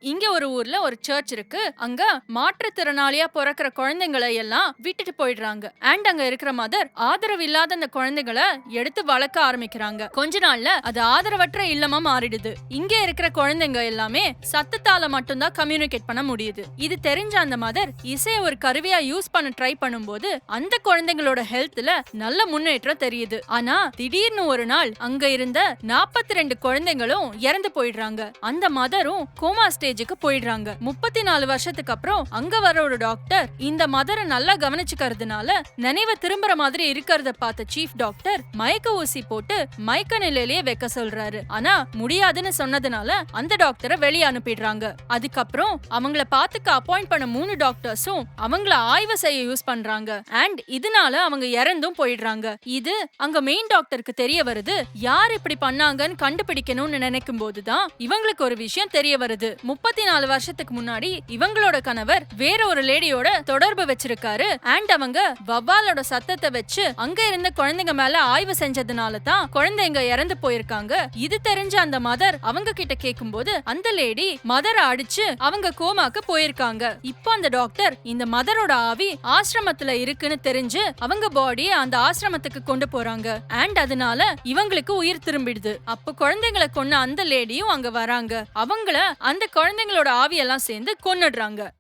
இங்க ஒரு ஊர்ல ஒரு சர்ச் இருக்கு. அங்க மாற்றுத்திறனாளியா பொறக்கிற குழந்தைங்களை எல்லாம் விட்டுட்டு போயிடுறாங்க. அண்ட் அங்க இருக்கிற மதர் ஆதரவு இல்லாத அந்த குழந்தைகளை எடுத்து வளர்க்க ஆரம்பிக்கிறாங்க. கொஞ்ச நாள்ல அது ஆதரவற்ற இல்லமா மாறிடுது. இங்க இருக்கிற குழந்தைங்க எல்லாமே சத்தத்தால மட்டும்தான் கம்யூனிகேட் பண்ண முடியுது. இது தெரிஞ்ச அந்த மதர் இசையை ஒரு கருவியா யூஸ் பண்ண ட்ரை பண்ணும்போது அந்த குழந்தைங்களோட ஹெல்த்ல நல்ல முன்னேற்றம் தெரியுது. ஆனா திடீர்னு ஒரு நாள் அங்க இருந்த 42 குழந்தைங்களும் இறந்து போயிடுறாங்க. அந்த மதரும் கோமா ஸ்டேஜுக்கு போயிடுறாங்க. 34 வருஷத்துக்கு அப்புறம் அங்க வர ஒரு டாக்டர் இந்த மதரை நல்லா கவனிச்சுக்கிறதுனால நினைவை திரும்புற மாதிரி இருக்கிறத பார்த்த சீஃப் டாக்டர் மயக்க ஊசி போட்டு மயக்க நிலையிலேயே வைக்க சொல்றாரு. ஆனா முடியாதுன்னு சொன்னதுனால அந்த டாக்டரை வெளியே அனுப்பிடுறாங்க. அதுக்கப்புறம் அவங்கள பாத்துக்க அப்பாயிண்ட் பண்ண 3 டாக்டர்ஸும் அவங்கள ஆய்வு செய்ய யூஸ் பண்றாங்க. அண்ட் இதனால அவங்க இறந்தும் போயிடுறாங்க. இது அங்க மெயின் டாக்டருக்கு தெரிய வருது. யார் இப்படி பண்ணாங்கன்னு கண்டுபிடிக்கணும்னு நினைக்கும் போதுதான் இவங்களுக்கு ஒரு விஷயம் தெரிய வருது. 34 வருஷத்துக்கு முன்னாடி இவங்களோட கணவர் வேற ஒரு லேடியோட தொடர்பு வச்சிருக்காரு. அண்ட் அவங்க வவ்வாலோட சத்தத்தை வச்சு அங்க இருந்த குழந்தைங்க மேல ஆய்வு செஞ்சதுனால தான் குழந்தைங்க இறந்து போயிருக்காங்க. இது தெரிஞ்ச அந்த மதர் அவங்க கிட்ட கேக்கும்போது அந்த லேடி மதரை அடிச்சு அவங்க கோமாக்கு போயிருக்காங்க. இப்போ அந்த டாக்டர் இந்த மதரோட ஆவி ஆசிரமத்துல இருக்குன்னு தெரிஞ்சு அவங்க பாடியை அந்த ஆசிரமத்துக்கு கொண்டு போறாங்க. அண்ட் அதனால இவங்களுக்கு உயிர் திரும்பிடுது. அப்ப குழந்தைங்களை கொன்ன அந்த லேடியும் அங்க வராங்க. அவங்கள அந்த குழந்தைங்களோட ஆவியெல்லாம் சேர்ந்து கொன்னுடுறாங்க.